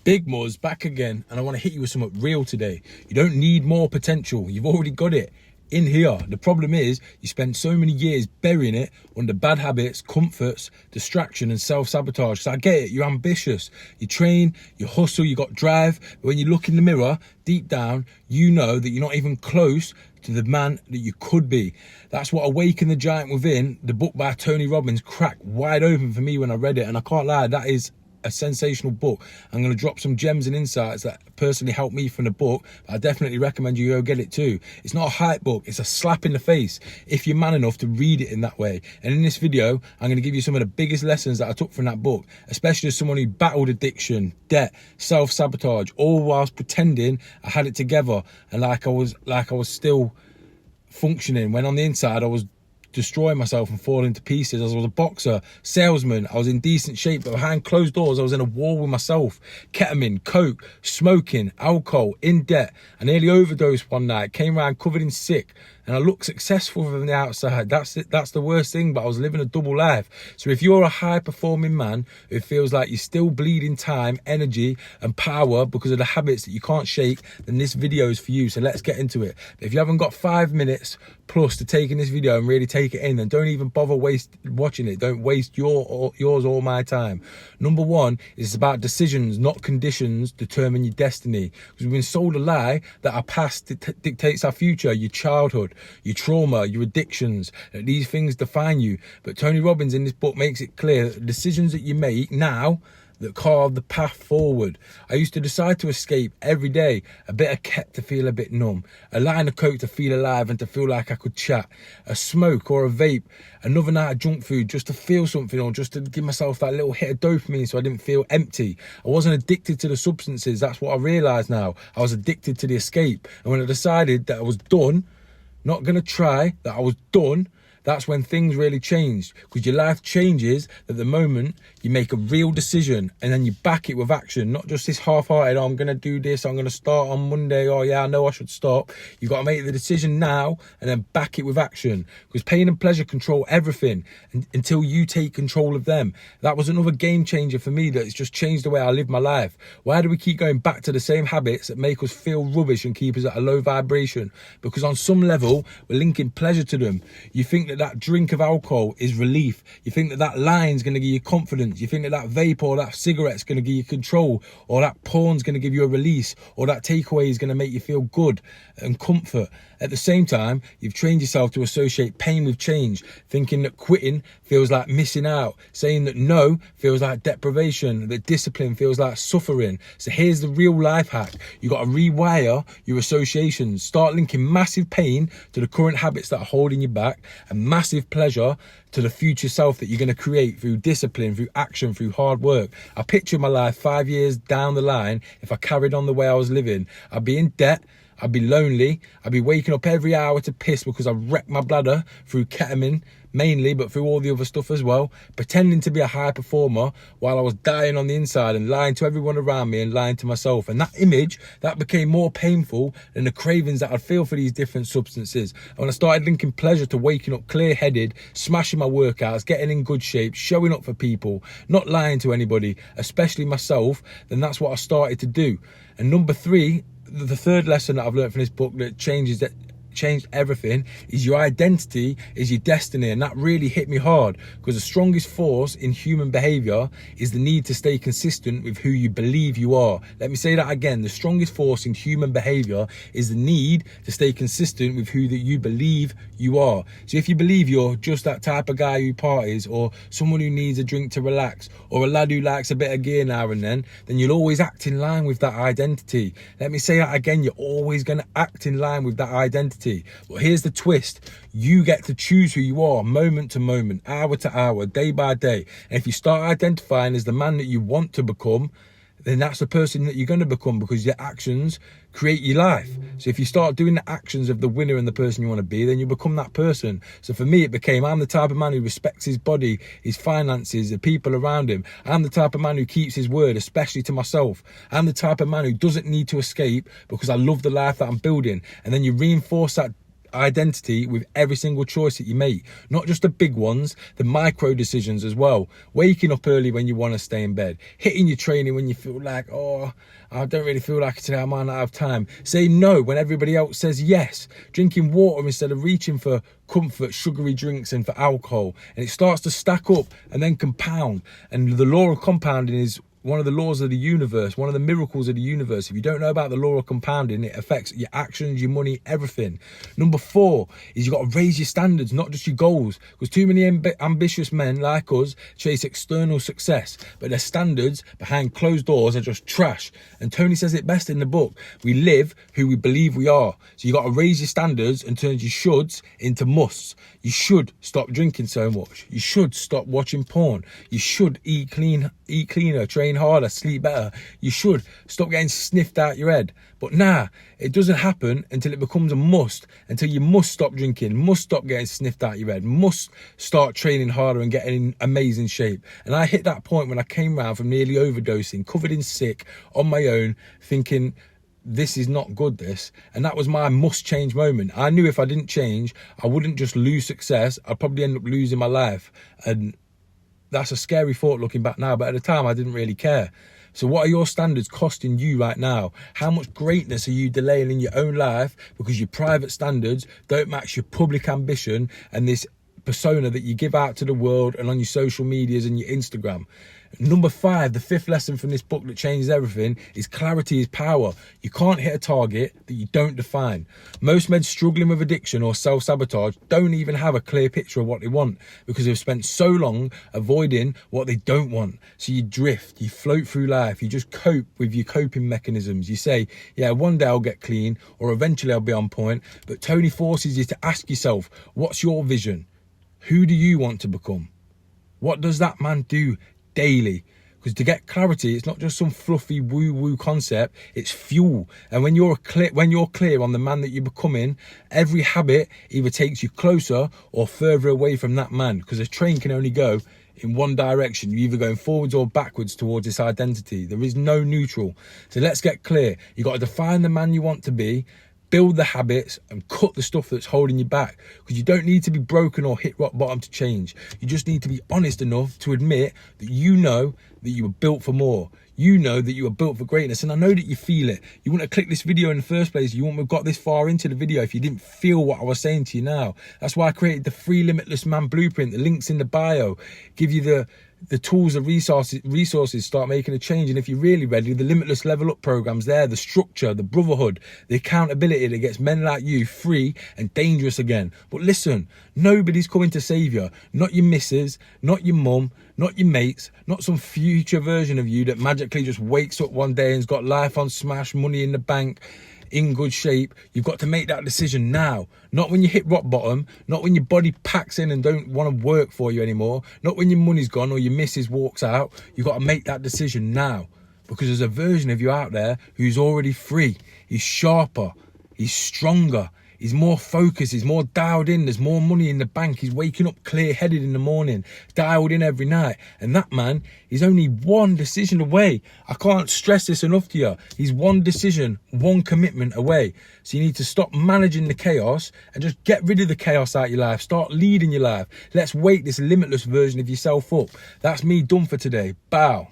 Big Muzz back again, and I want to hit you with something real today. You don't need more potential. You've already got it in here. The problem is you spend so many years burying it under bad habits, comforts, distraction and self-sabotage. So I get it, you're ambitious, you train, you hustle, you got drive, but when you look in the mirror, deep down, you know that you're not even close to the man that you could be. That's what Awaken the Giant Within, the book by Tony Robbins, cracked wide open for me when I read it. And I can't lie, that is a sensational book. I'm going to drop some gems and insights that personally helped me from the book. I definitely recommend you go get it too. It's not a hype book, it's a slap in the face if you're man enough to read it in that way. And in this video, I'm going to give you some of the biggest lessons that I took from that book, especially as someone who battled addiction, debt, self-sabotage, all whilst pretending I had it together and like I was still functioning, when on the inside I was destroying myself and falling to pieces. I was a boxer, salesman, I was in decent shape, but behind closed doors I was in a war with myself. Ketamine, coke, smoking, alcohol, in debt. I nearly overdosed one night, came around covered in sick, and I looked successful from the outside. That's the worst thing, but I was living a double life. So if you're a high performing man who feels like you're still bleeding time, energy and power because of the habits that you can't shake, then this video is for you. So let's get into it. But if you haven't got 5 minutes plus to take in this video and really take it in, then don't even bother watching it. Don't waste yours or my time. Number one is about decisions, not conditions, determine your destiny. Because we've been sold a lie that our past dictates our future, your childhood, your trauma, your addictions, that these things define you. But Tony Robbins in this book makes it clear that the decisions that you make now that carve the path forward. I used to decide to escape every day, a bit of ket to feel a bit numb, a line of coke to feel alive and to feel like I could chat, a smoke or a vape, another night of junk food just to feel something or just to give myself that little hit of dopamine so I didn't feel empty. I wasn't addicted to the substances, that's what I realised now. I was addicted to the escape. And when I decided that I was done, not going to try, that I was done, that's when things really changed, because your life changes at the moment you make a real decision and then you back it with action, not just this half-hearted, oh, I'm going to do this, I'm going to start on Monday, oh yeah, I know I should stop. You've got to make the decision now and then back it with action, because pain and pleasure control everything until you take control of them. That was another game changer for me, that it's just changed the way I live my life. Why do we keep going back to the same habits that make us feel rubbish and keep us at a low vibration? Because on some level, we're linking pleasure to them. You think that drink of alcohol is relief. You think that line's going to give you confidence. You think that vape or that cigarette's going to give you control, or that porn's going to give you a release, or that takeaway is going to make you feel good and comfort. At the same time, you've trained yourself to associate pain with change, thinking that quitting feels like missing out, saying that no feels like deprivation, that discipline feels like suffering. So here's the real life hack. You got to rewire your associations. Start linking massive pain to the current habits that are holding you back, and massive pleasure to the future self that you're going to create through discipline, through action, through hard work. I picture my life 5 years down the line. If I carried on the way I was living, I'd be in debt, I'd be lonely, I'd be waking up every hour to piss because I wrecked my bladder through ketamine mainly, but through all the other stuff as well, pretending to be a high performer while I was dying on the inside and lying to everyone around me and lying to myself. And that image, that became more painful than the cravings that I'd feel for these different substances. And when I started linking pleasure to waking up clear-headed, smashing my workouts, getting in good shape, showing up for people, not lying to anybody, especially myself, then that's what I started to do. And number three, the third lesson that I've learned from this book that changed everything, is your identity is your destiny. And that really hit me hard, because the strongest force in human behavior is the need to stay consistent with who you believe you are. Let me say that again. The strongest force in human behavior is the need to stay consistent with who that you believe you are. So if you believe you're just that type of guy who parties, or someone who needs a drink to relax, or a lad who likes a bit of gear now and then you'll always act in line with that identity. Let me say that again. You're always going to act in line with that identity. But here's the twist. You get to choose who you are, moment to moment, hour to hour, day by day. And if you start identifying as the man that you want to become, then that's the person that you're going to become, because your actions create your life. So if you start doing the actions of the winner and the person you want to be, then you become that person. So for me, it became, I'm the type of man who respects his body, his finances, the people around him. I'm the type of man who keeps his word, especially to myself. I'm the type of man who doesn't need to escape because I love the life that I'm building. And then you reinforce that identity with every single choice that you make, not just the big ones, the micro decisions as well. Waking up early when you want to stay in bed, hitting your training when you feel like, oh, I don't really feel like it today, I might not have time. Say no when everybody else says yes. Drinking water instead of reaching for comfort, sugary drinks and for alcohol. And it starts to stack up and then compound. And the law of compounding is one of the laws of the universe, one of the miracles of the universe. If you don't know about the law of compounding, it affects your actions, your money, everything. Number 4 is you got to raise your standards, not just your goals. Because too many ambitious men like us chase external success, but their standards behind closed doors are just trash. And Tony says it best in the book. We live who we believe we are. So you got to raise your standards and turn your shoulds into musts. You should stop drinking so much. You should stop watching porn. You should eat cleaner, train harder, sleep better. You should stop getting sniffed out your head. But nah, it doesn't happen until it becomes a must, until you must stop drinking, must stop getting sniffed out your head, must start training harder and getting in amazing shape. And I hit that point when I came round from nearly overdosing, covered in sick, on my own, thinking, this is not good, this. And that was my must change moment. I knew if I didn't change, I wouldn't just lose success, I'd probably end up losing my life. And that's a scary thought looking back now, but at the time I didn't really care. So what are your standards costing you right now? How much greatness are you delaying in your own life because your private standards don't match your public ambition and this persona that you give out to the world and on your social medias and your Instagram? Number 5, the 5th lesson from this book that changes everything is clarity is power. You can't hit a target that you don't define. Most men struggling with addiction or self-sabotage don't even have a clear picture of what they want because they've spent so long avoiding what they don't want. So you drift, you float through life, you just cope with your coping mechanisms. You say, yeah, one day I'll get clean or eventually I'll be on point. But Tony forces you to ask yourself, what's your vision? Who do you want to become? What does that man do daily? Because to get clarity, it's not just some fluffy woo-woo concept, it's fuel. And when you're clear on the man that you're becoming, every habit either takes you closer or further away from that man, because a train can only go in one direction. You're either going forwards or backwards towards this identity. There is no neutral. So let's get clear. You got to define the man you want to be, build the habits and cut the stuff that's holding you back, because you don't need to be broken or hit rock bottom to change. You just need to be honest enough to admit that you know that you were built for more. You know that you were built for greatness, and I know that you feel it. You wouldn't have clicked this video in the first place. You wouldn't have got this far into the video if you didn't feel what I was saying to you now. That's why I created the free Limitless Man Blueprint. The link's in the bio. Give you the tools, the resources, start making a change. And if you're really ready, the Limitless Level Up program's there, the structure, the brotherhood, the accountability that gets men like you free and dangerous again. But listen, nobody's coming to save you. Not your missus, not your mum, not your mates, not some future version of you that magically just wakes up one day and's got life on smash, money in the bank, in good shape. You've got to make that decision now. Not when you hit rock bottom, not when your body packs in and don't want to work for you anymore, not when your money's gone or your missus walks out. You've got to make that decision now, because there's a version of you out there who's already free. He's sharper, he's stronger, he's more focused, he's more dialed in, there's more money in the bank, he's waking up clear-headed in the morning, dialed in every night. And that man is only one decision away. I can't stress this enough to you. He's one decision, one commitment away. So you need to stop managing the chaos and just get rid of the chaos out of your life. Start leading your life. Let's wake this limitless version of yourself up. That's me done for today. Bow.